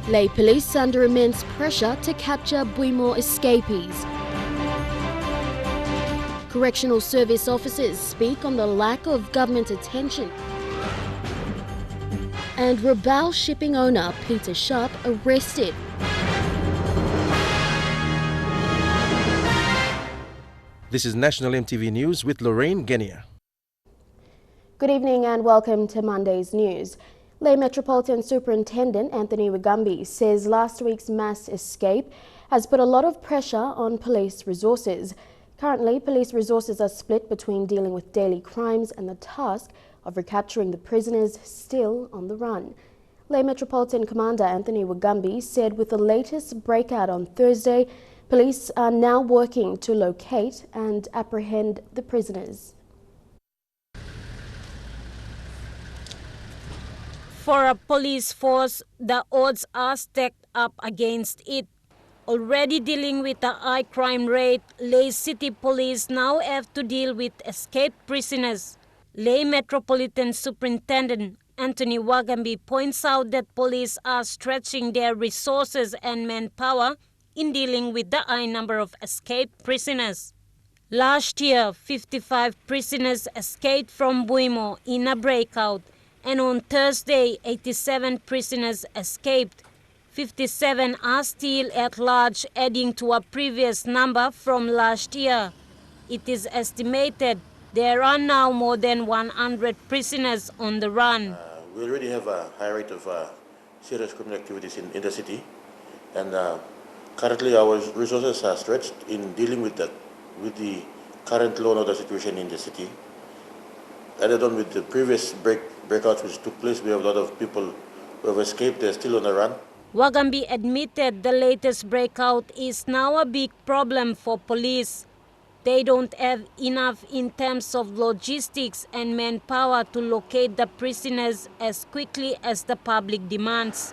Lay police under immense pressure to capture Buimo escapees. Correctional Service officers speak on the lack of government attention. And Rabaul Shipping owner Peter Sharp arrested. This is National EMTV News with Lorraine Genia. Good evening and welcome to Monday's news. Lay Metropolitan Superintendent Anthony Rugby says last week's mass escape has put a lot of pressure on police resources. Currently, police resources are split between dealing with daily crimes and the task of recapturing the prisoners still on the run. Lay Metropolitan Commander Anthony Rugby said with the latest breakout on Thursday, police are now working to locate and apprehend the prisoners. For a police force, the odds are stacked up against it. Already dealing with a high crime rate, Lay City Police now have to deal with escaped prisoners. Lay Metropolitan Superintendent Anthony Rugby points out that police are stretching their resources and manpower in dealing with the high number of escaped prisoners. Last year, 55 prisoners escaped from Buimo in a breakout, and on Thursday, 87 prisoners escaped. 57 are still at large, adding to a previous number from last year. It is estimated there are now more than 100 prisoners on the run. We already have a high rate of serious criminal activities in the city, and currently our resources are stretched in dealing with the current law and order situation in the city. Added on with the previous breakouts which took place, we have a lot of people who have escaped. They're still on the run. Rugby admitted the latest breakout is now a big problem for police. They don't have enough in terms of logistics and manpower to locate the prisoners as quickly as the public demands.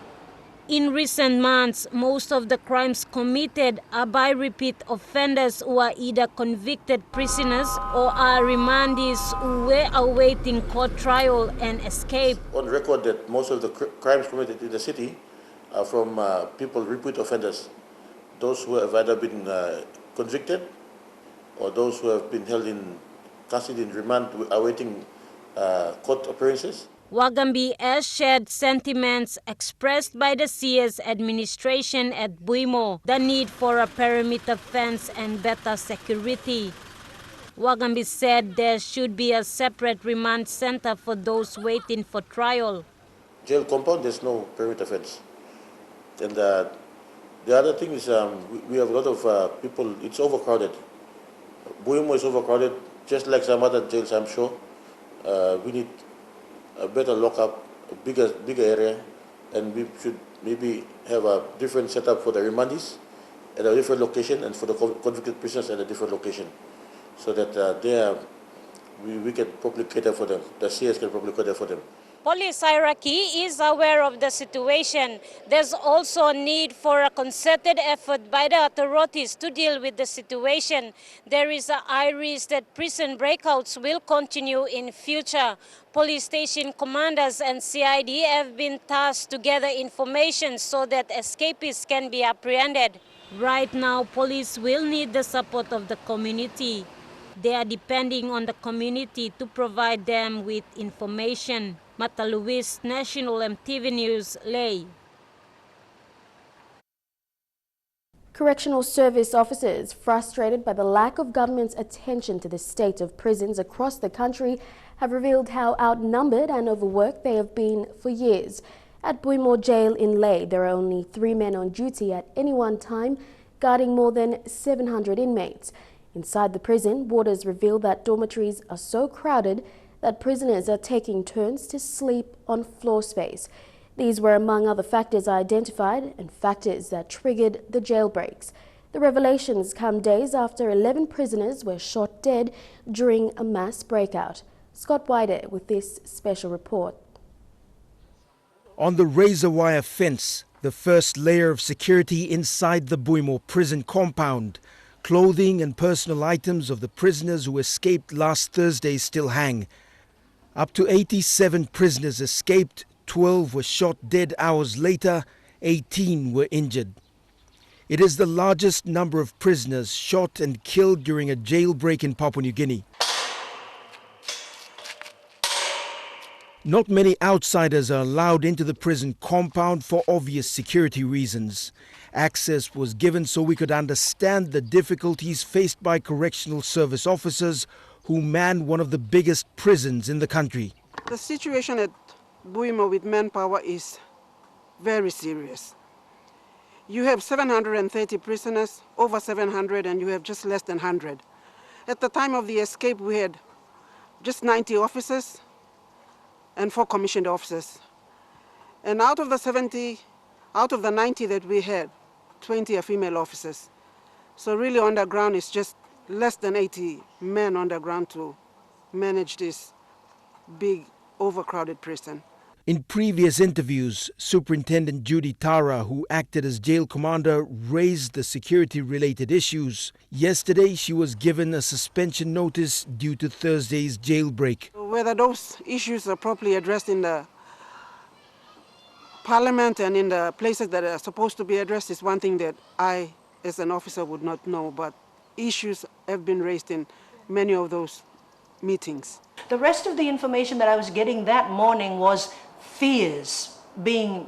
In recent months, most of the crimes committed are by repeat offenders who are either convicted prisoners or are remandees who were awaiting court trial and escape. On record that most of the crimes committed in the city are from repeat offenders, those who have either been convicted or those who have been held in custody in remand awaiting court appearances. Rugby has shared sentiments expressed by the CS administration at Buimo, the need for a perimeter fence and better security. Rugby said there should be a separate remand center for those waiting for trial. Jail compound, there's no perimeter fence. And the other thing is we have a lot of people, it's overcrowded. Buimo is overcrowded, just like some other jails, I'm sure. We need a better lockup, a bigger area, and we should maybe have a different setup for the remandees at a different location and for the convicted prisoners at a different location, so that we can properly cater for them, the CS can properly cater for them. Police hierarchy is aware of the situation. There's also a need for a concerted effort by the authorities to deal with the situation. There is a high risk that prison breakouts will continue in future. Police station commanders and CID have been tasked to gather information so that escapees can be apprehended. Right now, police will need the support of the community. They are depending on the community to provide them with information. Mata Luis, National EMTV News, Lay. Correctional Service officers, frustrated by the lack of government's attention to the state of prisons across the country, have revealed how outnumbered and overworked they have been for years. At Buimo Jail in Lay, there are only 3 men on duty at any one time, guarding more than 700 inmates. Inside the prison, warders reveal that dormitories are so crowded that prisoners are taking turns to sleep on floor space. These were among other factors identified and factors that triggered the jailbreaks. The revelations come days after 11 prisoners were shot dead during a mass breakout. Scott Wider with this special report. On the razor wire fence, the first layer of security inside the Buimo prison compound, clothing and personal items of the prisoners who escaped last Thursday still hang. Up to 87 prisoners escaped, 12 were shot dead hours later, 18 were injured. It is the largest number of prisoners shot and killed during a jailbreak in Papua New Guinea. Not many outsiders are allowed into the prison compound for obvious security reasons. Access was given so we could understand the difficulties faced by Correctional Service officers who man one of the biggest prisons in the country. The situation at Buimo with manpower is very serious. You have 730 prisoners, over 700, and you have just less than 100. At the time of the escape, we had just 90 officers and 4 commissioned officers. And out of the 90 that we had, 20 are female officers. So really on the ground is just less than 80 men on the ground to manage this big overcrowded prison. In previous interviews, Superintendent Judy Tara, who acted as jail commander, raised the security-related issues. Yesterday, she was given a suspension notice due to Thursday's jailbreak. Whether those issues are properly addressed in the Parliament and in the places that are supposed to be addressed is one thing that I, as an officer, would not know, but issues have been raised in many of those meetings. The rest of the information that I was getting that morning was fears being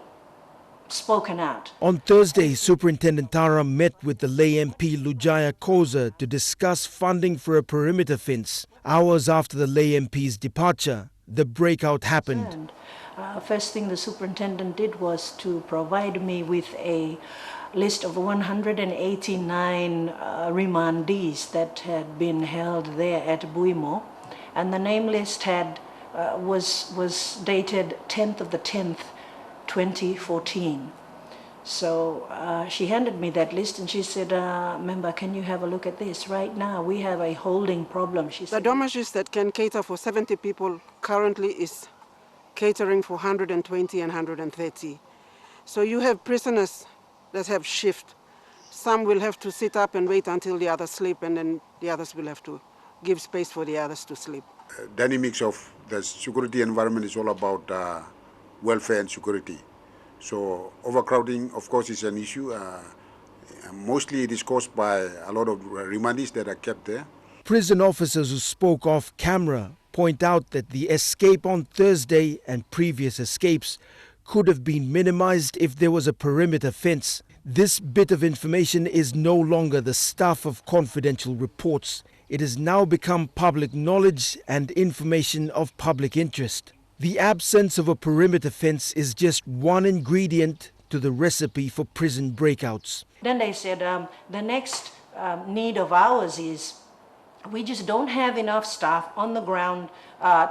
spoken out. On Thursday, Superintendent Tara met with the lay MP Lujaya Koza to discuss funding for a perimeter fence. Hours after the lay MP's departure, the breakout happened. First thing the superintendent did was to provide me with a list of 189 remandees that had been held there at Buimo, and the name list had was dated 10th of the 10th, 2014. So she handed me that list and she said, member, can you have a look at this? Right now we have a holding problem, she said. The dormitories that can cater for 70 people currently is catering for 120 and 130. So you have prisoners that have shift. Some will have to sit up and wait until the others sleep, and then the others will have to give space for the others to sleep. Dynamics of the security environment is all about welfare and security. So overcrowding, of course, is an issue. Mostly it is caused by a lot of remandees that are kept there. Prison officers who spoke off camera point out that the escape on Thursday and previous escapes could have been minimized if there was a perimeter fence. This bit of information is no longer the stuff of confidential reports. It has now become public knowledge and information of public interest. The absence of a perimeter fence is just one ingredient to the recipe for prison breakouts. Then they said the next need of ours is we just don't have enough staff on the ground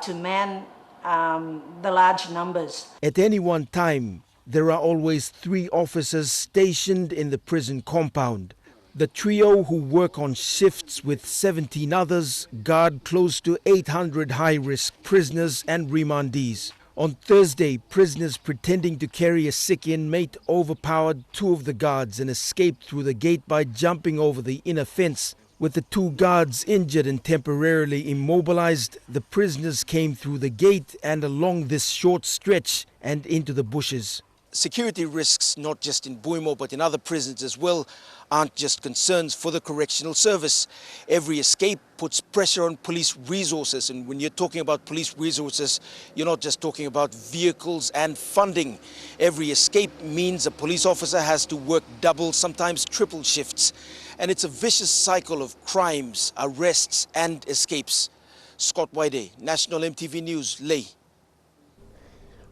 to man the large numbers. At any one time, there are always 3 officers stationed in the prison compound. The trio, who work on shifts with 17 others, guard close to 800 high-risk prisoners and remandees. On Thursday, prisoners pretending to carry a sick inmate overpowered 2 of the guards and escaped through the gate by jumping over the inner fence. With the 2 guards injured and temporarily immobilized, the prisoners came through the gate and along this short stretch and into the bushes. Security risks, not just in Buimo but in other prisons as well, aren't just concerns for the Correctional Service. Every escape puts pressure on police resources, and when you're talking about police resources, you're not just talking about vehicles and funding. Every escape means a police officer has to work double, sometimes triple shifts, and it's a vicious cycle of crimes, arrests and escapes. Scott Waide, National EMTV News, Leh.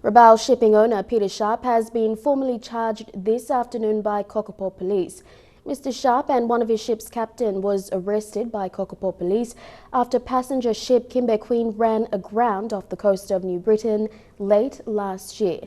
Rabaul Shipping owner Peter Sharp has been formally charged this afternoon by Kokopo Police. Mr. Sharp and one of his ship's captain was arrested by Kokopo Police after passenger ship Kimber Queen ran aground off the coast of New Britain late last year.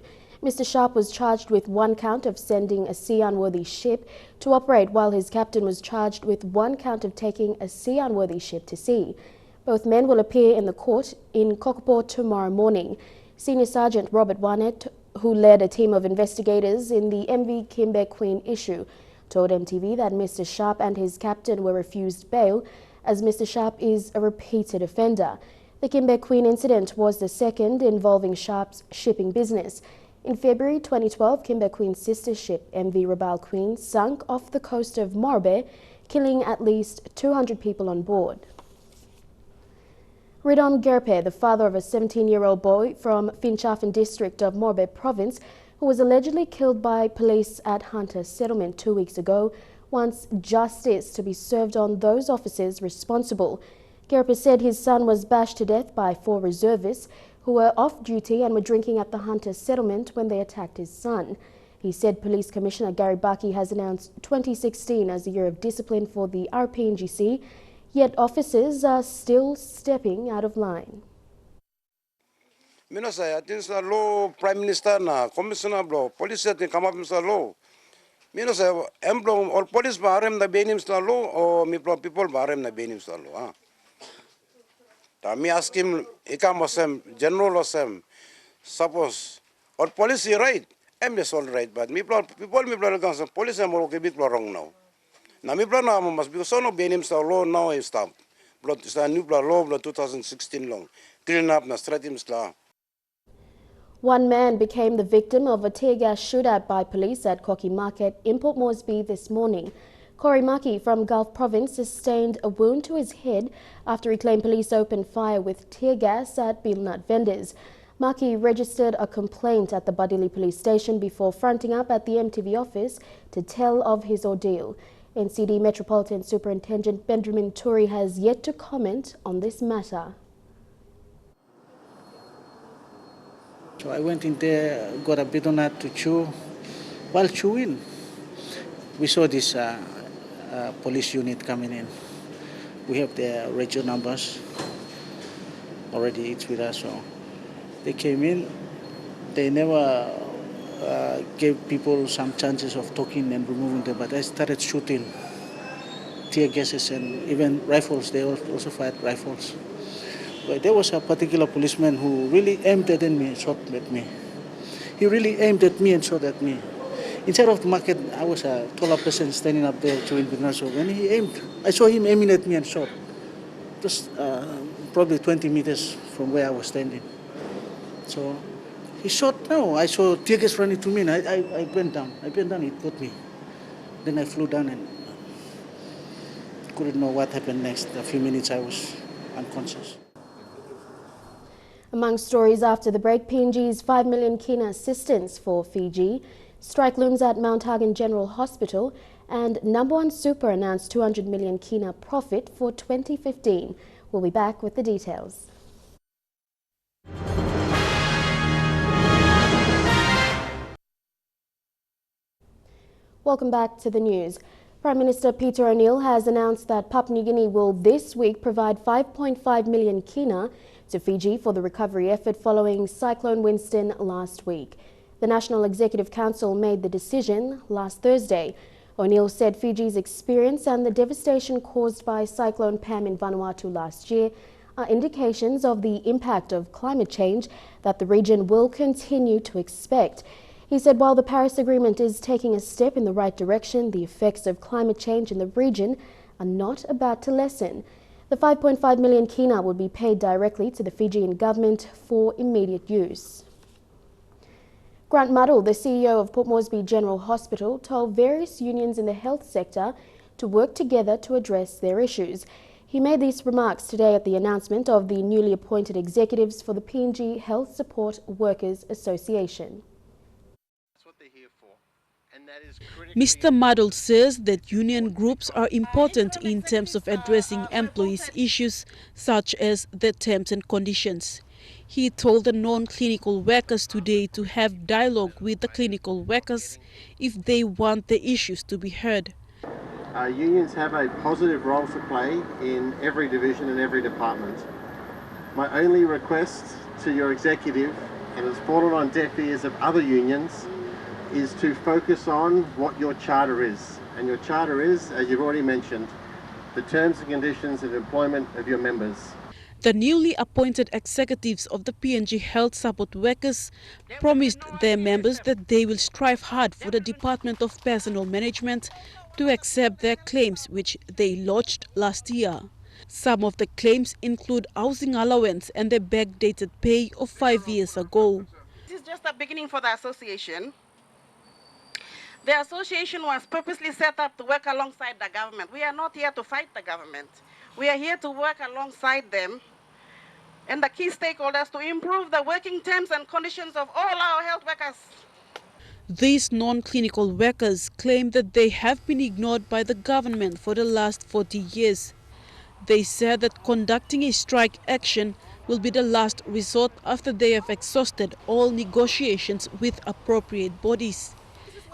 Mr. Sharp was charged with 1 count of sending a sea-unworthy ship to operate, while his captain was charged with 1 count of taking a sea-unworthy ship to sea. Both men will appear in the court in Kokopo tomorrow morning. Senior Sergeant Robert Warnett, who led a team of investigators in the MV Kimber Queen issue, told MTV that Mr. Sharp and his captain were refused bail, as Mr. Sharp is a repeated offender. The Kimber Queen incident was the second involving Sharp's shipping business. In February 2012, Kimber Queen's sister ship, MV Rabaul Queen, sunk off the coast of Morobe, killing at least 200 people on board. Ridon Gerpe, the father of a 17-year-old boy from Finchafen district of Morobe province, who was allegedly killed by police at Hunter Settlement 2 weeks ago, wants justice to be served on those officers responsible. Gerpe said his son was bashed to death by 4 reservists who were off duty and were drinking at the Hunter Settlement when they attacked his son. He said Police Commissioner Gary Bucky has announced 2016 as the year of discipline for the RPNGC, yet officers are still stepping out of line. Mina saya atin sa law Prime Minister na Commissioner blo police atin come up sa law. Mina saya emblem or police barem na benim sa law or mi people barem na benim sa law. Ta mi ask him ikam osem general osem suppose or police right em is all right but mi people mi gang sa police am okay bit wrong now. Na mi na mas because no benim sa law now is stop. Blood is a new law 2016 long. Clean up na strategies la. One man became the victim of a tear gas shootout by police at Koki Market in Port Moresby this morning. Corey Maki from Gulf Province sustained a wound to his head after he claimed police opened fire with tear gas at betel nut vendors. Maki registered a complaint at the Badili police station before fronting up at the EMTV office to tell of his ordeal. NCD Metropolitan Superintendent Benjamin Turi has yet to comment on this matter. So I went in there, got a betel nut to chew. While chewing, we saw this police unit coming in. We have their radio numbers already, it's with us. So they came in, they never gave people some chances of talking and removing them, but I started shooting tear gases and even rifles. They also fired rifles. But there was a particular policeman who really aimed at me and shot at me. He really aimed at me and shot at me. Inside of the market, I was a taller person standing up there chewing banana. So when he aimed, I saw him aiming at me and shot. Just probably 20 meters from where I was standing. So he shot. No, I saw tear gas running to me, and I went down. I went down. It got me. Then I flew down and couldn't know what happened next. A few minutes, I was unconscious. Among stories after the break, PNG's 5 million kina assistance for Fiji, strike looms at Mount Hagen General Hospital, and Number One Super announced 200 million kina profit for 2015. We'll be back with the details. Welcome back to the news. Prime Minister Peter O'Neill has announced that Papua New Guinea will this week provide 5.5 million kina to Fiji for the recovery effort following Cyclone Winston last week. The National Executive Council made the decision last Thursday. O'Neill said Fiji's experience and the devastation caused by Cyclone Pam in Vanuatu last year are indications of the impact of climate change that the region will continue to expect. He said while the Paris Agreement is taking a step in the right direction, the effects of climate change in the region are not about to lessen. The 5.5 million kina would be paid directly to the Fijian government for immediate use. Grant Muddle, the CEO of Port Moresby General Hospital, told various unions in the health sector to work together to address their issues. He made these remarks today at the announcement of the newly appointed executives for the PNG Health Support Workers Association. Mr. Muddle says that union groups are important in terms of addressing employees' issues such as their terms and conditions. He told the non-clinical workers today to have dialogue with the clinical workers if they want the issues to be heard. Unions have a positive role to play in every division and every department. My only request to your executive, and it's fallen on deaf ears of other unions, is to focus on what your charter is. And your charter is, as you've already mentioned, the terms and conditions of employment of your members. The newly appointed executives of the PNG Health Support Workers promised their members that they will strive hard for the Department of Personnel Management to accept their claims which they lodged last year. Some of the claims include housing allowance and the backdated pay of 5 years ago. just a beginning for the association. The association was purposely set up to work alongside the government. We are not here to fight the government. We are here to work alongside them and the key stakeholders to improve the working terms and conditions of all our health workers. These non-clinical workers claim that they have been ignored by the government for the last 40 years. They said that conducting a strike action will be the last resort after they have exhausted all negotiations with appropriate bodies.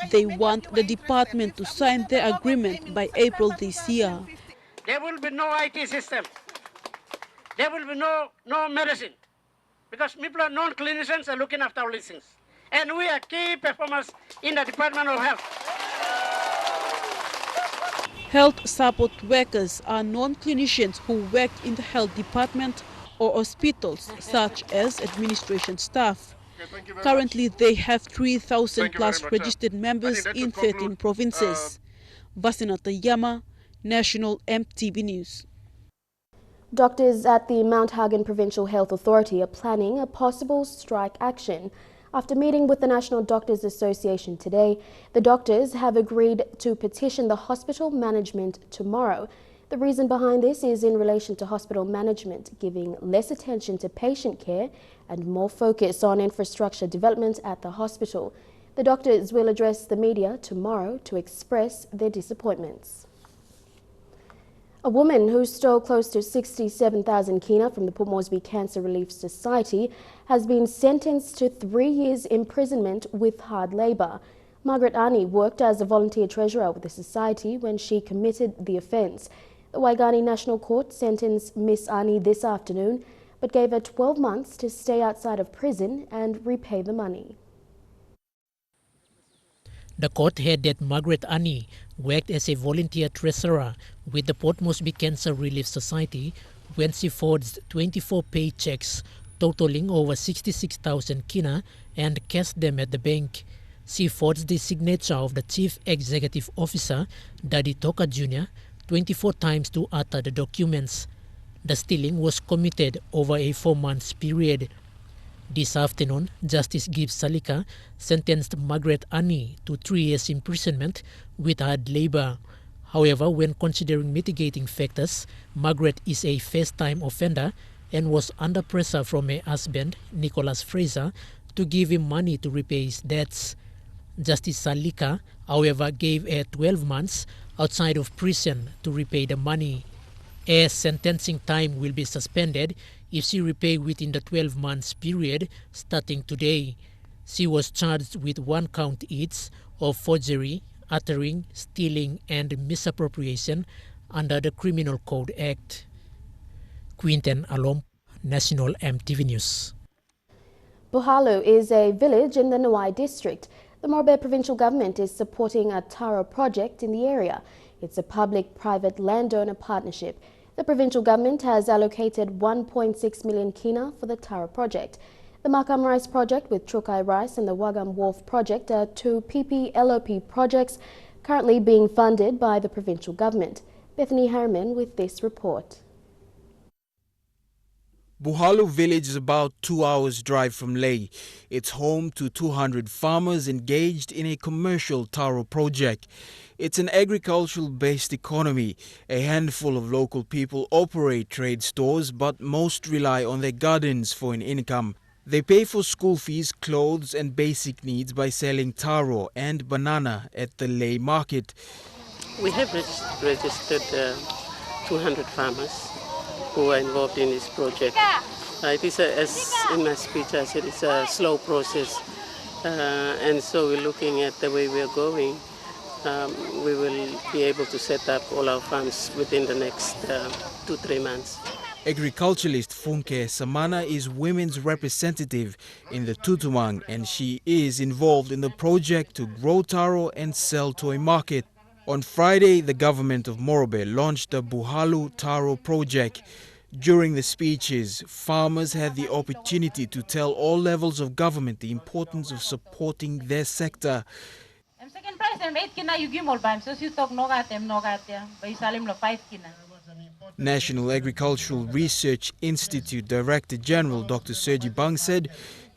They want the department to sign their agreement by April this year. There will be no IT system. There will be no medicine. Because people are non-clinicians are looking after all these things. And we are key performers in the Department of Health. Health support workers are non-clinicians who work in the health department or hospitals, such as administration staff. Currently, they have 3,000 plus registered members in 13 provinces. Vasinata Yama, National EMTV News. Doctors at the Mount Hagen Provincial Health Authority are planning a possible strike action. After meeting with the National Doctors Association today, the doctors have agreed to petition the hospital management tomorrow. The reason behind this is in relation to hospital management giving less attention to patient care and more focus on infrastructure development at the hospital. The doctors will address the media tomorrow to express their disappointments. A woman who stole close to 67,000 kina from the Port Moresby Cancer Relief Society has been sentenced to 3 years imprisonment with hard labour. Margaret Ani worked as a volunteer treasurer with the society when she committed the offence. The Waigani National Court sentenced Miss Ani this afternoon, but gave her 12 months to stay outside of prison and repay the money. The court heard that Margaret Ani worked as a volunteer treasurer with the Port Moresby Cancer Relief Society when she forged 24 paychecks totaling over 66,000 kina and cashed them at the bank. She forged the signature of the Chief Executive Officer, Daddy Toka Jr., 24 times to utter the documents. The stealing was committed over a 4-month period. This afternoon, Justice Gibbs Salika sentenced Margaret Ani to 3 years imprisonment with hard labour. However, when considering mitigating factors, Margaret is a first-time offender and was under pressure from her husband, Nicholas Fraser, to give him money to repay his debts. Justice Salika, however, gave her 12 months outside of prison to repay the money. Her sentencing time will be suspended if she repay within the 12 months period starting today. She was charged with 1 count each of forgery, uttering, stealing and misappropriation under the Criminal Code Act. Quinten Alom, National EMTV News. Buhalu is a village in the Nawai district. The Morobe provincial government is supporting a Taro project in the area. It's a public-private landowner partnership. The provincial government has allocated 1.6 million kina for the Taro project. The Makam Rice project with Trukai Rice and the Wagam Wharf project are 2 PPLOP projects currently being funded by the provincial government. Bethany Harriman with this report. Buhalu village is about 2 hours drive from Leh. It's home to 200 farmers engaged in a commercial taro project. It's an agricultural-based economy. A handful of local people operate trade stores, but most rely on their gardens for an income. They pay for school fees, clothes and basic needs by selling taro and banana at the Leh market. We have registered 200 farmers who are involved in this project. It is, as in my speech I said, it's a slow process, and so we're looking at the way we are going. We will be able to set up all our farms within the next 2-3 months. Agriculturalist Funke Samana is women's representative in the Tutumang, and she is involved in the project to grow taro and sell to a market. On Friday, the government of Morobe launched the Buhalu Taro project. During the speeches, farmers had the opportunity to tell all levels of government the importance of supporting their sector. National Agricultural Research Institute Director General Dr. Sergi Bang said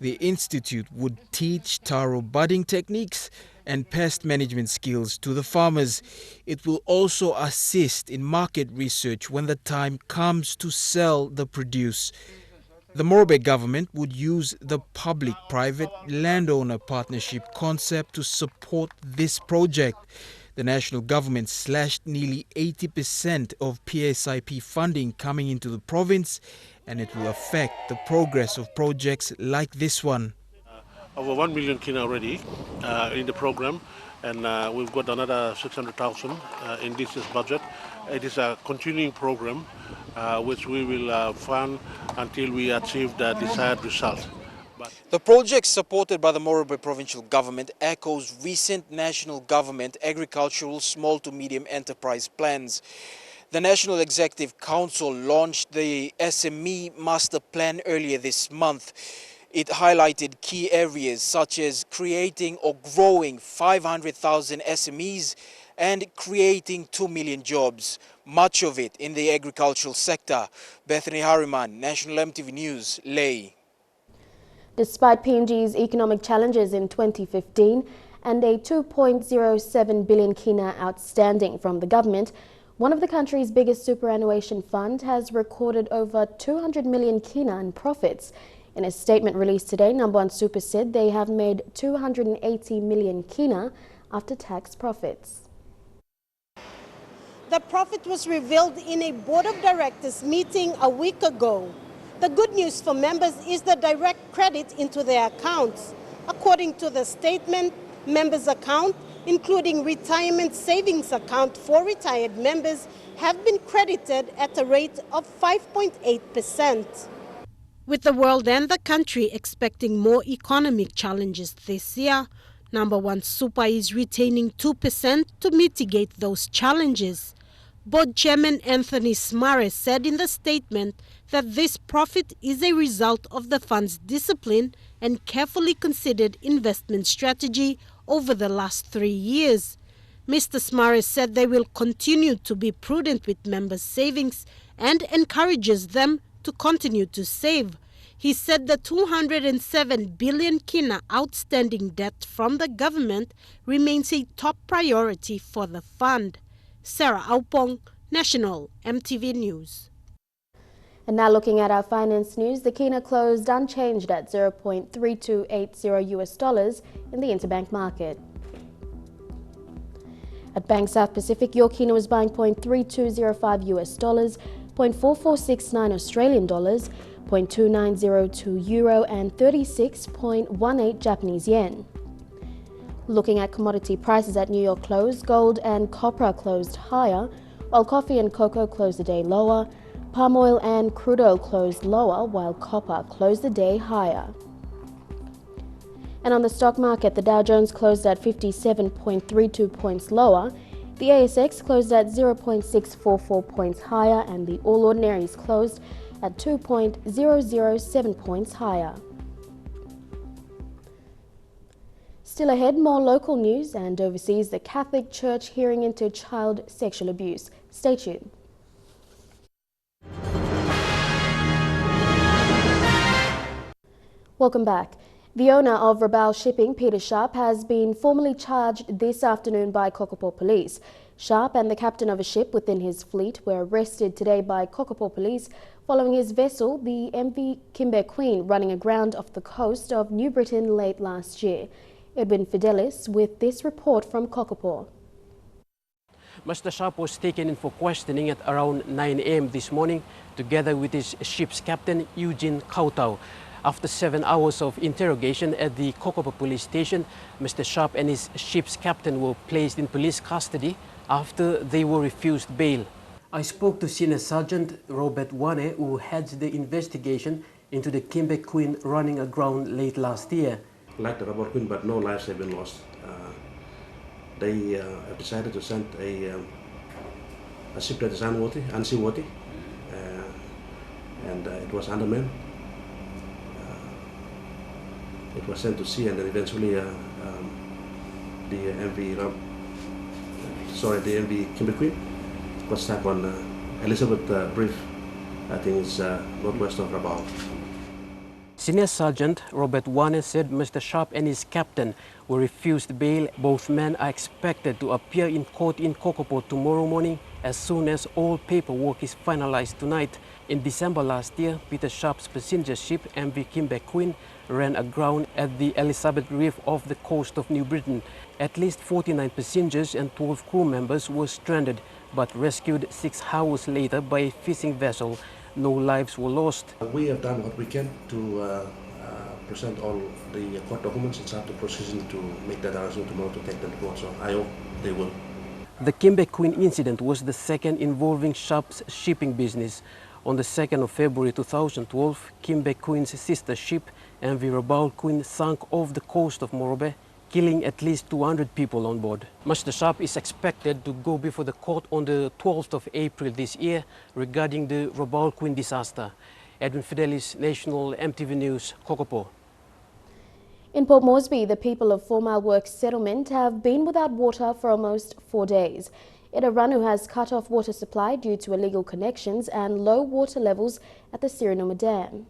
The institute would teach taro budding techniques and pest management skills to the farmers. It will also assist in market research when the time comes to sell the produce. The Morobe government would use the public-private landowner partnership concept to support this project. The national government slashed nearly 80% of PSIP funding coming into the province, and it will affect the progress of projects like this one. Over 1 million kina already in the program, and we've got another 600,000 in this year's budget. It is a continuing program which we will fund until we achieve the desired result. The project supported by the Morobe provincial government echoes recent national government agricultural small to medium enterprise plans. The National Executive Council launched the SME Master Plan earlier this month. It highlighted key areas such as creating or growing 500,000 SMEs and creating 2 million jobs, much of it in the agricultural sector. Bethany Harriman, National MTV News, Lae. Despite PNG's economic challenges in 2015 and a 2.07 billion kina outstanding from the government, one of the country's biggest superannuation fund has recorded over 200 million kina in profits. In a statement released today, Number One Super said they have made 280 million kina after tax profits. The profit was revealed in a Board of Directors meeting a week ago. The good news for members is the direct credit into their accounts. According to the statement, members' account, including retirement savings account for retired members, have been credited at a rate of 5.8%. With the world and the country expecting more economic challenges this year, Number One Super is retaining 2% to mitigate those challenges. Board Chairman Anthony Smare said in the statement that this profit is a result of the fund's discipline and carefully considered investment strategy over the last 3 years. Mr. Smare said they will continue to be prudent with members' savings and encourages them to continue to save. He said the 207 billion kina outstanding debt from the government remains a top priority for the fund. Sarah Aupong, National MTV News. And now looking at our finance news, the kina closed unchanged at $0.3280 in the interbank market. At Bank South Pacific, your kina was buying $0.3205, $0.4469 Australian dollars, $0.2902 euro and 36.18 Japanese yen. Looking at commodity prices at New York close, gold and copper closed higher, while coffee and cocoa closed the day lower. Palm oil and crude oil closed lower, while copper closed the day higher. And on the stock market, the Dow Jones closed at 57.32 points lower, the ASX closed at 0.644 points higher, and the All Ordinaries closed at 2.007 points higher. Still ahead, more local news, and overseas, the Catholic Church hearing into child sexual abuse. Stay tuned. Welcome back. The owner of Rabaul Shipping, Peter Sharp, has been formally charged this afternoon by Kokopo Police. Sharp and the captain of a ship within his fleet were arrested today by Kokopo Police following his vessel, the MV Kimber Queen, running aground off the coast of New Britain late last year. Edwin Fidelis with this report from Kokopo. Mr. Sharp was taken in for questioning at around 9 a.m. this morning together with his ship's captain, Eugene Kautau. After 7 hours of interrogation at the Kokopo police station, Mr. Sharp and his ship's captain were placed in police custody after they were refused bail. I spoke to Senior Sergeant Robert Wane, who heads the investigation into the Kimber Queen running aground late last year. Like the Rabaul Queen, but no lives have been lost. They have decided to send a ship that is unseaworthy, and it was undermanned. It was sent to sea, and then eventually the MV Kimber Queen was stuck on Elizabeth Reef. I think it's northwest of Rabaul. Senior Sergeant Robert Wane said Mr. Sharp and his captain were refused bail. Both men are expected to appear in court in Kokopo tomorrow morning as soon as all paperwork is finalized tonight. In December last year, Peter Sharp's passenger ship MV Kimber Queen ran aground at the Elizabeth Reef off the coast of New Britain. At least 49 passengers and 12 crew members were stranded but rescued 6 hours later by a fishing vessel. No lives were lost. We have done what we can to present all the court documents. It's up to prosecution to make that announcement tomorrow to take them to court, so I hope they will. The Kimber Queen incident was the second involving Sharp's shipping business. On the 2nd of February 2012, Kimber Queen's sister ship, MV Rabaul Queen, sank off the coast of Morobe, killing at least 200 people on board. Mr. Sharp is expected to go before the court on the 12th of April this year regarding the Rabaul Queen disaster. Edwin Fidelis, National MTV News, Kokopo. In Port Moresby, the people of 4 Mile Works settlement have been without water for almost 4 days. Edaranu has cut off water supply due to illegal connections and low water levels at the Sirinoma Dam.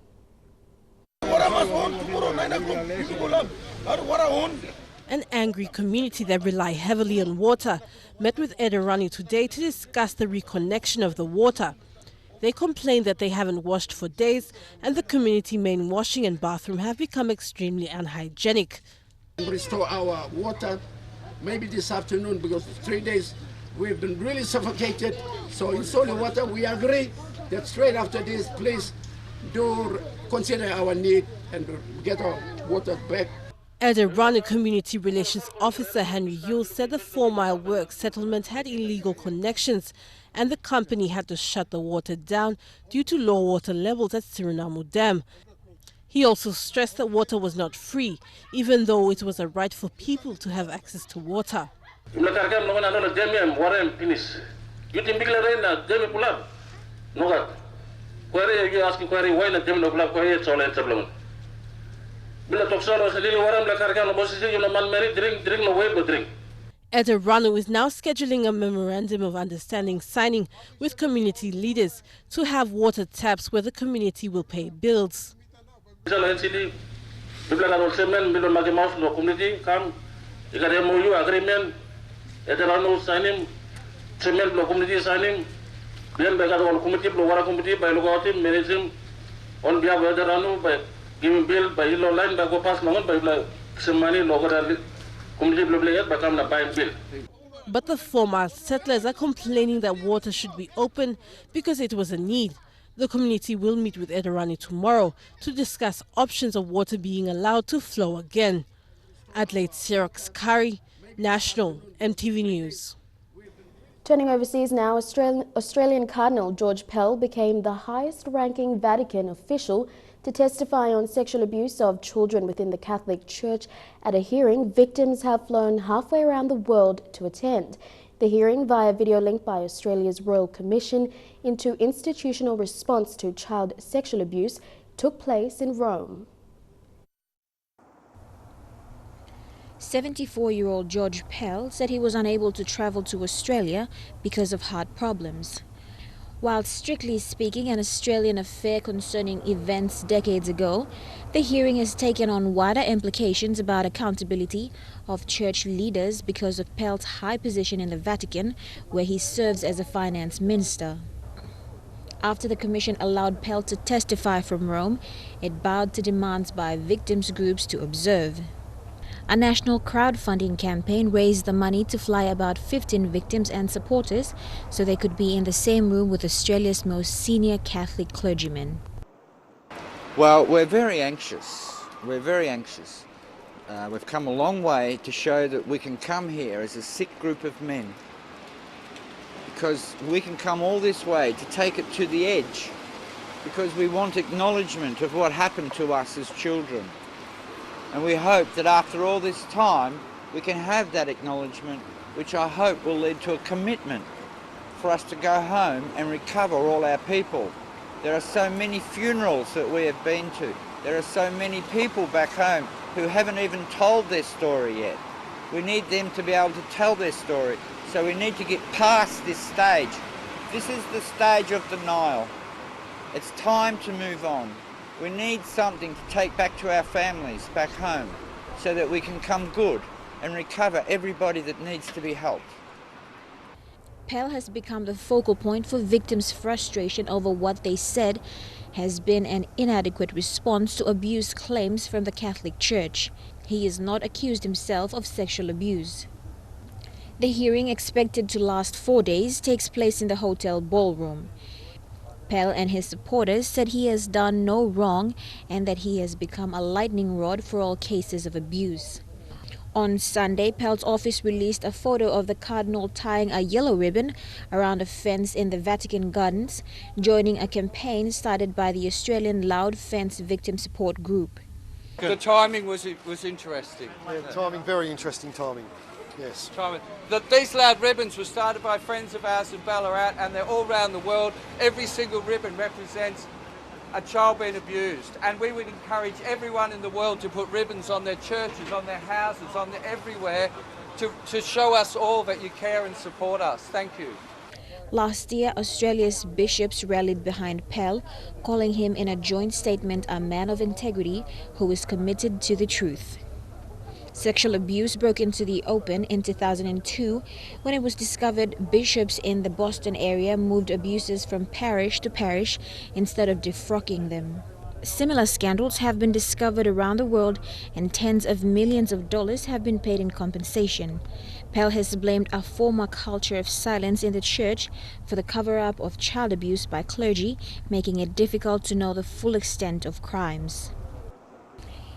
An angry community that rely heavily on water met with Edaranu today to discuss the reconnection of the water. They complain that they haven't washed for days and the community main washing and bathroom have become extremely unhygienic. Restore our water maybe this afternoon because 3 days we've been really suffocated. So it's only water. We agree that straight after this, please do consider our need and get our water back. Edaranu Community Relations Officer Henry Yule said the 4 Mile Works settlement had illegal connections and the company had to shut the water down due to low water levels at Sirinoma Dam. He also stressed that water was not free, even though it was a right for people to have access to water. Edaranu is now scheduling a memorandum of understanding signing with community leaders to have water taps where the community will pay bills. On behalf of Edaranu, by giving bill by yellow line by go pass mangon by some money local community by come na buy bill. But the 4 Mile settlers are complaining that water should be open because it was a need. The community will meet with Edaranu tomorrow to discuss options of water being allowed to flow again. Adelaide Xerox Curry, National MTV News. Turning overseas now, Australian Cardinal George Pell became the highest-ranking Vatican official to testify on sexual abuse of children within the Catholic Church. At a hearing, victims have flown halfway around the world to attend. The hearing, via video link by Australia's Royal Commission into Institutional Response to Child Sexual Abuse, took place in Rome. 74-year-old George Pell said he was unable to travel to Australia because of heart problems. While strictly speaking an Australian affair concerning events decades ago, the hearing has taken on wider implications about accountability of church leaders because of Pell's high position in the Vatican, where he serves as a finance minister. After the commission allowed Pell to testify from Rome, it bowed to demands by victims' groups to observe. A national crowdfunding campaign raised the money to fly about 15 victims and supporters so they could be in the same room with Australia's most senior Catholic clergymen. Well, we're very anxious. We're very anxious. We've come a long way to show that we can come here as a sick group of men, because we can come all this way to take it to the edge, because we want acknowledgement of what happened to us as children. And we hope that after all this time, we can have that acknowledgement, which I hope will lead to a commitment for us to go home and recover all our people. There are so many funerals that we have been to. There are so many people back home who haven't even told their story yet. We need them to be able to tell their story. So we need to get past this stage. This is the stage of denial. It's time to move on. We need something to take back to our families back home so that we can come good and recover everybody that needs to be helped. Pell has become the focal point for victims' frustration over what they said has been an inadequate response to abuse claims from the Catholic Church. He is not accused himself of sexual abuse. The hearing, expected to last 4 days, takes place in the hotel ballroom. Pell and his supporters said he has done no wrong and that he has become a lightning rod for all cases of abuse. On Sunday, Pell's office released a photo of the Cardinal tying a yellow ribbon around a fence in the Vatican Gardens, joining a campaign started by the Australian Loud Fence Victim Support Group. The timing was interesting. Yeah, timing, very interesting timing. Yes. These loud ribbons were started by friends of ours in Ballarat, and they're all around the world. Every single ribbon represents a child being abused, and we would encourage everyone in the world to put ribbons on their churches, on their houses, everywhere, to show us all that you care and support us. Thank you. Last year, Australia's bishops rallied behind Pell, calling him in a joint statement a man of integrity who is committed to the truth. Sexual abuse broke into the open in 2002 when it was discovered bishops in the Boston area moved abusers from parish to parish instead of defrocking them. Similar scandals have been discovered around the world and tens of millions of dollars have been paid in compensation. Pell has blamed a former culture of silence in the church for the cover-up of child abuse by clergy, making it difficult to know the full extent of crimes.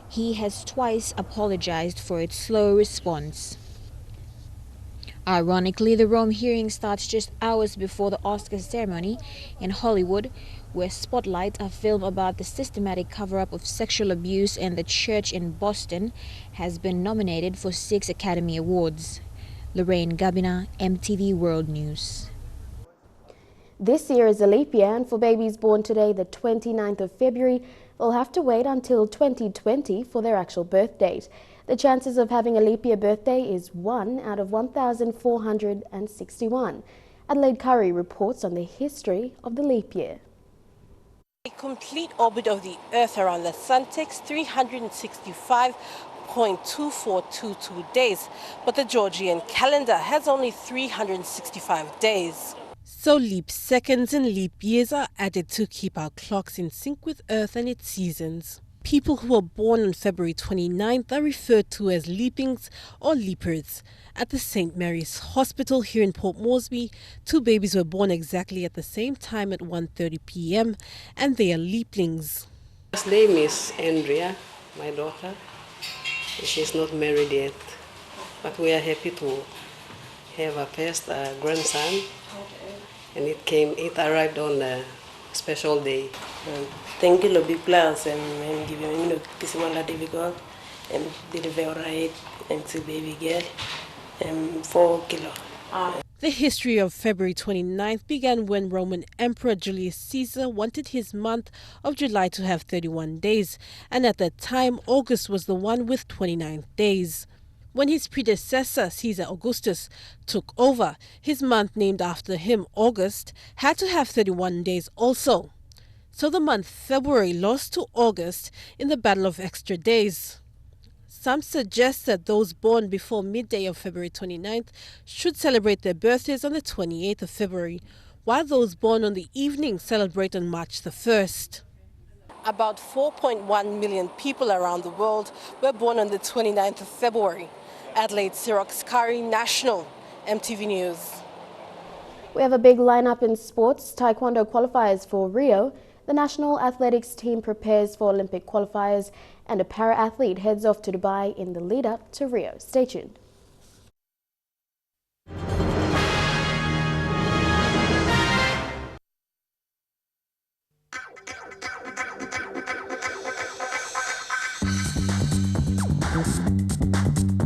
He has twice apologized for its slow response. Ironically, the Rome hearing starts just hours before the Oscars ceremony in Hollywood, where Spotlight, a film about the systematic cover-up of sexual abuse in the church in Boston, has been nominated for 6 Academy Awards. Lorraine Gabina, MTV World News. This year is a leap year, and for babies born today, the 29th of February, they'll have to wait until 2020 for their actual birth date. The chances of having a leap year birthday is 1 out of 1,461. Adelaide Curry reports on the history of the leap year. A complete orbit of the Earth around the Sun takes 365.2422 days, but the Georgian calendar has only 365 days. So leap seconds and leap years are added to keep our clocks in sync with Earth and its seasons. People who are born on February 29th are referred to as leapings or leapers. At the St. Mary's Hospital here in Port Moresby, 2 babies were born exactly at the same time at 1:30 p.m. and they are leaplings. His name is Andrea, my daughter. She's not married yet, but we are happy to have a first grandson. And it arrived on a special day. Thank you, big plans, and give me this one difficult, and deliver right, and see baby girl, and 4 kilo. The history of February 29th began when Roman Emperor Julius Caesar wanted his month of July to have 31 days, and at that time, August was the one with 29 days. When his predecessor, Caesar Augustus, took over, his month named after him, August, had to have 31 days also. So the month February lost to August in the Battle of Extra Days. Some suggest that those born before midday of February 29th should celebrate their birthdays on the 28th of February, while those born on the evening celebrate on March the 1st. About 4.1 million people around the world were born on the 29th of February. Adelaide Xerox Kari, National, MTV News. We have a big lineup in sports. Taekwondo qualifiers for Rio. The national athletics team prepares for Olympic qualifiers, and a para-athlete heads off to Dubai in the lead-up to Rio. Stay tuned.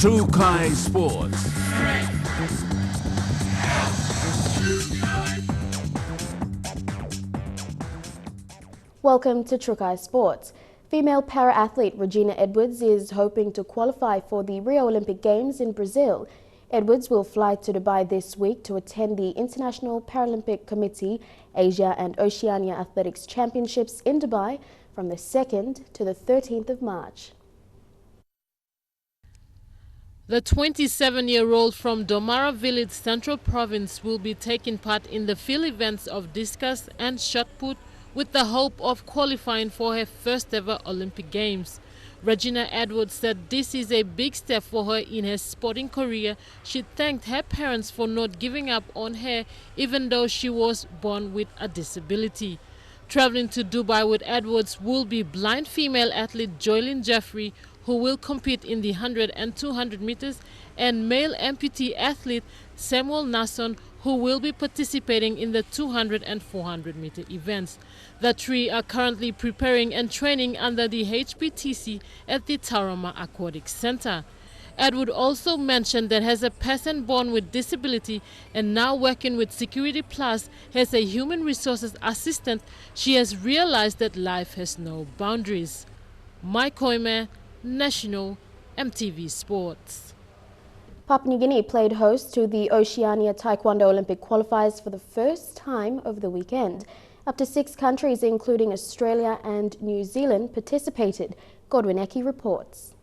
Trukai Sports. Welcome to Trukai Sports. Female para-athlete Regina Edwards is hoping to qualify for the Rio Olympic Games in Brazil. Edwards will fly to Dubai this week to attend the International Paralympic Committee Asia and Oceania Athletics Championships in Dubai from the 2nd to the 13th of March. The 27-year-old from Domara Village, Central Province, will be taking part in the field events of discus and shot put with the hope of qualifying for her first ever Olympic Games. Regina Edwards said this is a big step for her in her sporting career. She thanked her parents for not giving up on her even though she was born with a disability. Traveling to Dubai with Edwards will be blind female athlete Joylyn Jeffrey, who will compete in the 100 and 200 meters, and male amputee athlete Samuel Nasson, who will be participating in the 200 and 400 meter events. The three are currently preparing and training under the HPTC at the Tauranga Aquatic Center. Edward also mentioned that as a person born with disability and now working with Security Plus as a human resources assistant, she has realized that life has no boundaries. Mike Koime, National EMTV Sports. Papua New Guinea played host to the Oceania Taekwondo Olympic qualifiers for the first time over the weekend. Up to 6 countries, including Australia and New Zealand, participated. Godwin Eki reports.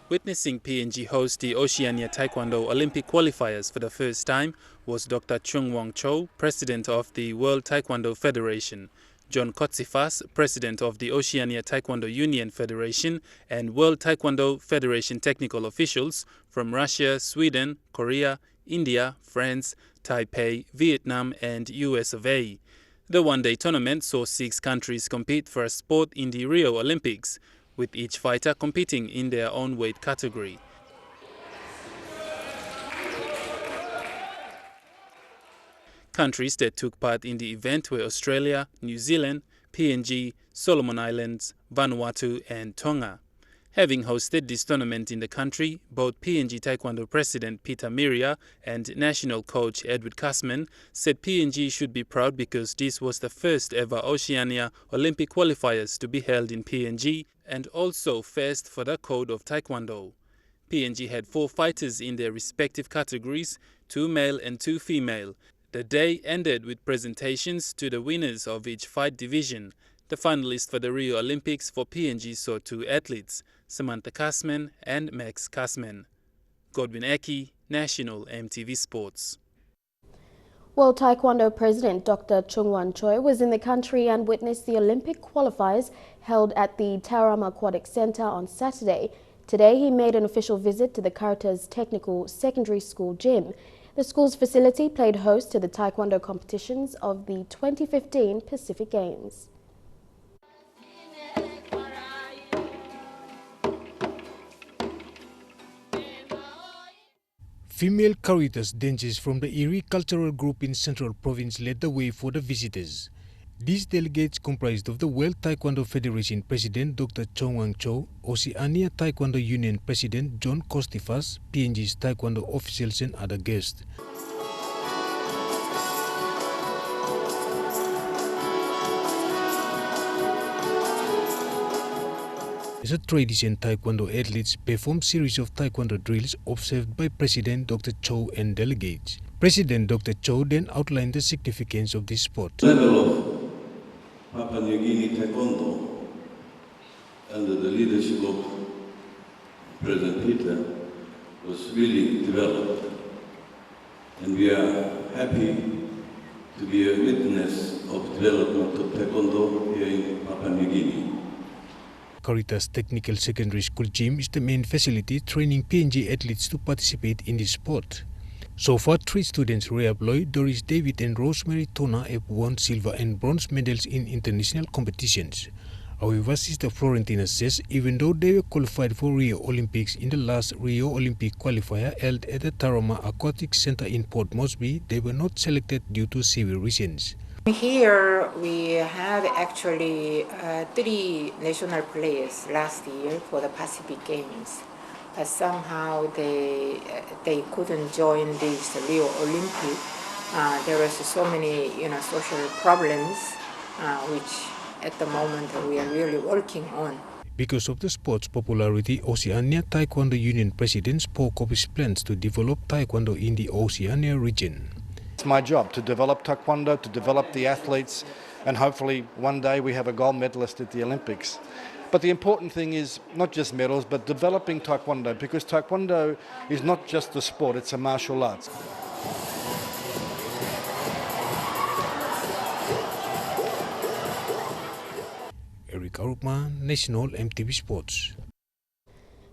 Witnessing PNG host the Oceania Taekwondo Olympic qualifiers for the first time was Dr. Chung Wong Cho, President of the World Taekwondo Federation, John Kotsifas, President of the Oceania Taekwondo Union Federation, and World Taekwondo Federation technical officials from Russia, Sweden, Korea, India, France, Taipei, Vietnam, and US of A. The one-day tournament saw 6 countries compete for a spot in the Rio Olympics, with each fighter competing in their own weight category. Countries that took part in the event were Australia, New Zealand, PNG, Solomon Islands, Vanuatu, and Tonga. Having hosted this tournament in the country, both PNG Taekwondo President Peter Miria and national coach Edward Kasman said PNG should be proud because this was the first ever Oceania Olympic qualifiers to be held in PNG and also first for the code of Taekwondo. PNG had 4 fighters in their respective categories, 2 male and 2 female. The day ended with presentations to the winners of each fight division. The finalists for the Rio Olympics for PNG saw 2 athletes, Samantha Kasman and Max Kasman. Godwin Eki, National EMTV Sports. World Taekwondo President Dr. Chung Wan Choi was in the country and witnessed the Olympic qualifiers held at the Tauranga Aquatic Center on Saturday. Today he made an official visit to the Karatas Technical Secondary School gym. The school's facility played host to the Taekwondo competitions of the 2015 Pacific Games. Female Caritas dancers from the Erie Cultural Group in Central Province led the way for the visitors. These delegates comprised of the World Taekwondo Federation President Dr. Chung Wang Cho, Oceania Taekwondo Union President John Kostifas, PNG's Taekwondo officials and other guests. As a tradition, Taekwondo athletes perform series of Taekwondo drills observed by President Dr. Cho and delegates. President Dr. Cho then outlined the significance of this sport. The level of Papua New Guinea Taekwondo under the leadership of President Peter was really developed, and we are happy to be a witness of development of Taekwondo here in Papua New Guinea. Caritas Technical Secondary School gym is the main facility training PNG athletes to participate in this sport. So far, 3 students, Rhea Bloy, Doris David and Rosemary Tona, have won silver and bronze medals in international competitions. However, Sister Florentina says even though they were qualified for Rio Olympics in the last Rio Olympic qualifier held at the Tauranga Aquatic Center in Port Moresby, they were not selected due to severe reasons. Here we have actually 3 national players last year for the Pacific Games, but somehow they couldn't join this Rio Olympic. There was so many social problems, which at the moment we are really working on. Because of the sport's popularity, Oceania Taekwondo Union President spoke of his plans to develop Taekwondo in the Oceania region. It's my job to develop Taekwondo, to develop the athletes, and hopefully one day we have a gold medalist at the Olympics. But the important thing is not just medals, but developing Taekwondo, because Taekwondo is not just a sport, it's a martial arts. Eric Arupman, National EMTV Sports.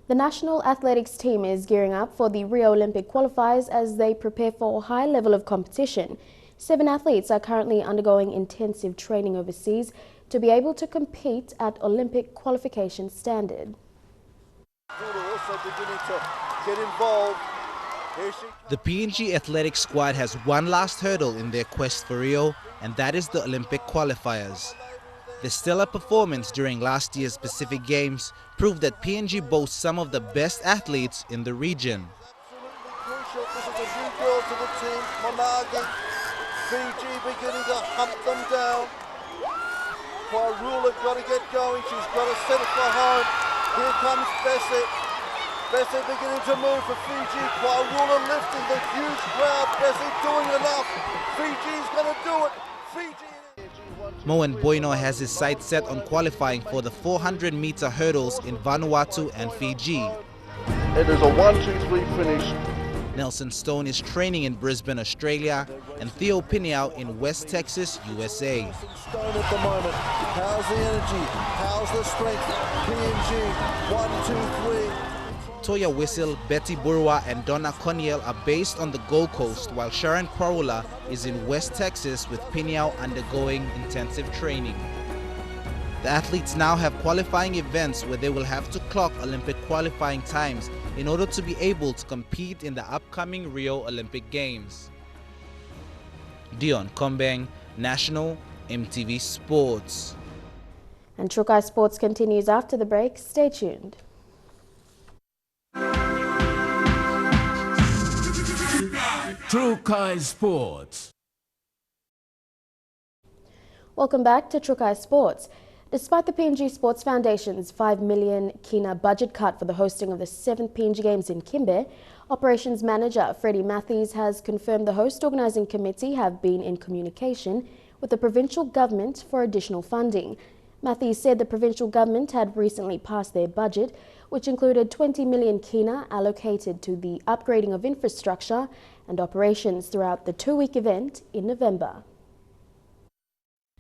The national athletics team is gearing up for the Rio Olympic qualifiers as they prepare for a high level of competition. 7 athletes are currently undergoing intensive training overseas to be able to compete at Olympic qualification standard. Also beginning to get involved. The PNG athletics squad has one last hurdle in their quest for Rio, and that is the Olympic qualifiers. The stellar performance during last year's Pacific Games proved that PNG boasts some of the best athletes in the region. Crucial. This is a new girl to the team, Monagi. Fiji beginning to hunt them down. Kwairula got to get going. She's got to set it for home. Here comes Bessie. Bessie beginning to move for Fiji. Kwairula lifting the huge crowd. Bessie doing enough. Fiji's going to do it. Fiji. Mo and Buimo has his sights set on qualifying for the 400-meter hurdles in Vanuatu and Fiji. It is a 1-2-3 finish. Nelson Stone is training in Brisbane, Australia, and Theo Pineau in West Texas, USA. Stone at the moment. How's the energy? How's the strength? PNG, 1, 2, 3. Toya Whistle, Betty Burwa, and Donna Coniel are based on the Gold Coast, while Sharon Quarula is in West Texas with Pineau undergoing intensive training. The athletes now have qualifying events where they will have to clock Olympic qualifying times in order to be able to compete in the upcoming Rio Olympic Games. Dion Kombeng, National EMTV Sports. And Trukai Sports continues after the break. Stay tuned. Trukai Sports. Welcome back to Trukai Sports. Despite the PNG Sports Foundation's 5 million kina budget cut for the hosting of the 7th PNG Games in Kimbe, Operations Manager Freddie Matthews has confirmed the host organising committee have been in communication with the provincial government for additional funding. Matthews said the provincial government had recently passed their budget, which included 20 million kina allocated to the upgrading of infrastructure and operations throughout the 2-week event in November.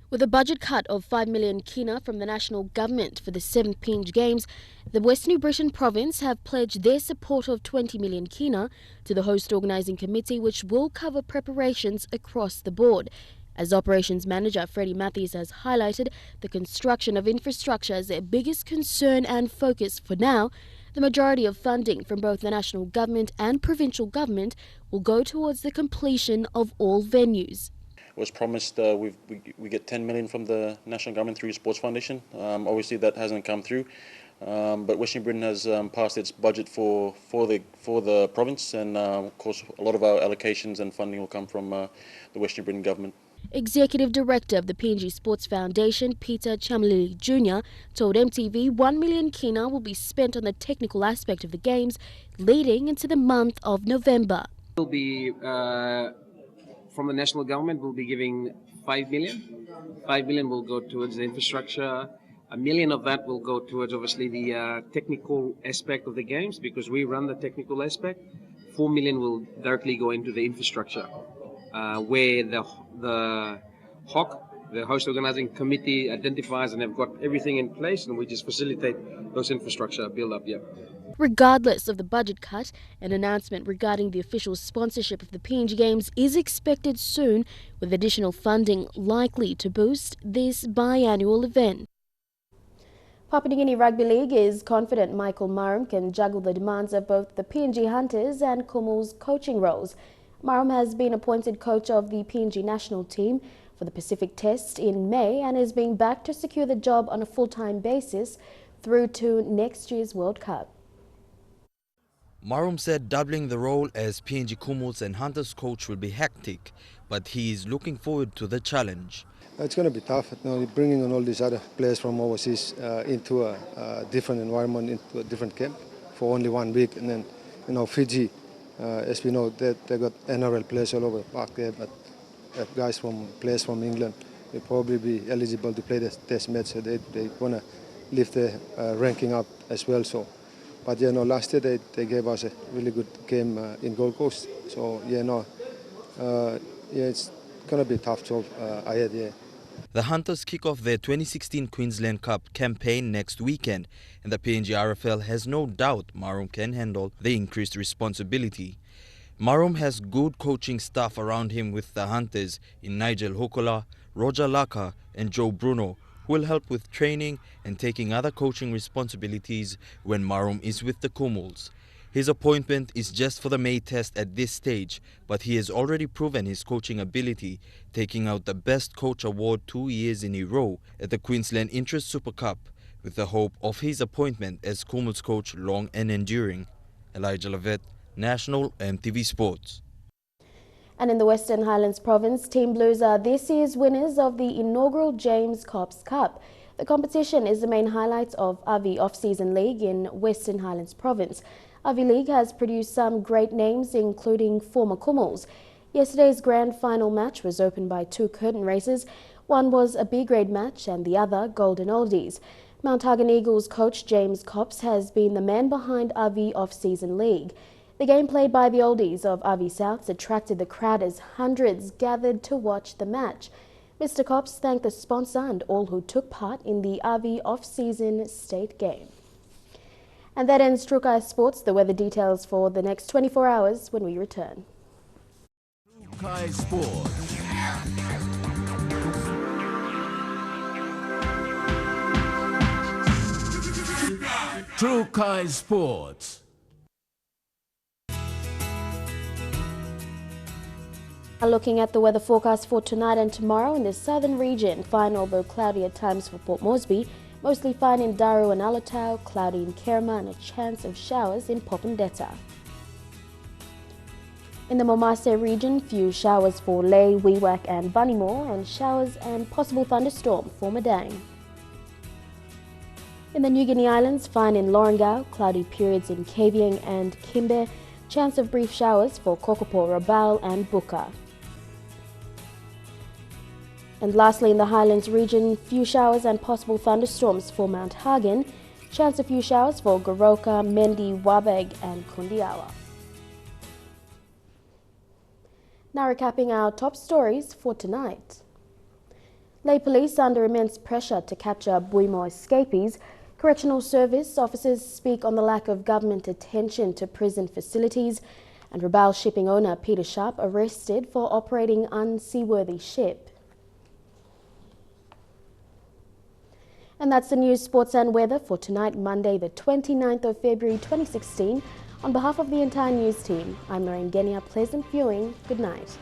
With a budget cut of 5 million kina from the national government for the 7th PNG Games, the West New Britain province have pledged their support of 20 million kina to the host organising committee, which will cover preparations across the board. As Operations Manager Freddie Matthews has highlighted, the construction of infrastructure is their biggest concern and focus for now. The majority of funding from both the national government and provincial government will go towards the completion of all venues. Was promised we get 10 million from the national government through Sports Foundation. Obviously that hasn't come through, but Western Britain has passed its budget for the province, and of course a lot of our allocations and funding will come from the Western Britain government. Executive Director of the PNG Sports Foundation, Peter Chamlili Jr., told MTV 1 million kina will be spent on the technical aspect of the Games leading into the month of November. Will be from the national government, we'll be giving 5 million. 5 million will go towards the infrastructure. 1 million of that will go towards obviously the technical aspect of the Games, because we run the technical aspect. 4 million will directly go into the infrastructure, where the HOC, the host organising committee, identifies and have got everything in place, and we just facilitate those infrastructure build up. Yeah. Regardless of the budget cut, an announcement regarding the official sponsorship of the PNG Games is expected soon, with additional funding likely to boost this biannual event. Papua New Guinea Rugby League is confident Michael Marum can juggle the demands of both the PNG Hunters and Kumul's coaching roles. Marum has been appointed coach of the PNG national team for the Pacific Test in May and is being backed to secure the job on a full-time basis through to next year's World Cup. Marum said doubling the role as PNG Kumul's and Hunters coach will be hectic, but he is looking forward to the challenge. It's going to be tough, bringing on all these other players from overseas into a different environment, into a different camp for only 1 week. And then, Fiji, as we know, they got NRL players all over the park there, but players from England they probably be eligible to play the test match. So they want to lift the ranking up as well. So, but last year they gave us a really good game in Gold Coast. So it's gonna be a tough job ahead. Yeah. The Hunters kick off their 2016 Queensland Cup campaign next weekend, and the PNG RFL has no doubt Morobe can handle the increased responsibility. Morobe has good coaching staff around him with the Hunters in Nigel Hokola, Roger Laka and Joe Bruno, who will help with training and taking other coaching responsibilities when Morobe is with the Kumuls. His appointment is just for the May test at this stage, but he has already proven his coaching ability, taking out the Best Coach Award 2 years in a row at the Queensland Interest Super Cup, with the hope of his appointment as Kumuls coach long and enduring. Elijah Levitt, National EMTV Sports. And in the Western Highlands Province, Team Blues are this year's winners of the inaugural James Cops Cup. The competition is the main highlight of Avi Off-Season League in Western Highlands Province. Avi League has produced some great names, including former Kumuls. Yesterday's grand final match was opened by 2 curtain races. One was a B-grade match and the other Golden Oldies. Mount Hagen Eagles coach James Cops has been the man behind Avi Off-Season League. The game played by the Oldies of Avi Souths attracted the crowd as hundreds gathered to watch the match. Mr. Cops thanked the sponsor and all who took part in the Avi Off-Season state game. And that ends Trukai Sports. The weather details for the next 24 hours when we return. Trukai Sports. Trukai Sports. Looking at the weather forecast for tonight and tomorrow in the southern region, fine although cloudy at times for Port Moresby, mostly fine in Daru and Alatau, cloudy in Kerma and a chance of showers in Popondetta. In the Momase region, few showers for Lae, Wewak and Buimo, and showers and possible thunderstorm for Madang. In the New Guinea Islands, fine in Lorengau, cloudy periods in Kavieng and Kimbe, chance of brief showers for Kokopo, Rabaul and Buka. And lastly, in the Highlands region, few showers and possible thunderstorms for Mount Hagen, chance of few showers for Goroka, Mendi, Wabeg and Kundiawa. Now recapping our top stories for tonight. Lae police under immense pressure to capture Buimo escapees. Correctional Service officers speak on the lack of government attention to prison facilities. And Rabaul Shipping owner Peter Sharp arrested for operating unseaworthy ship. And that's the news, sports and weather for tonight, Monday, the 29th of February 2016. On behalf of the entire news team, I'm Lorraine Genia. Pleasant viewing. Good night.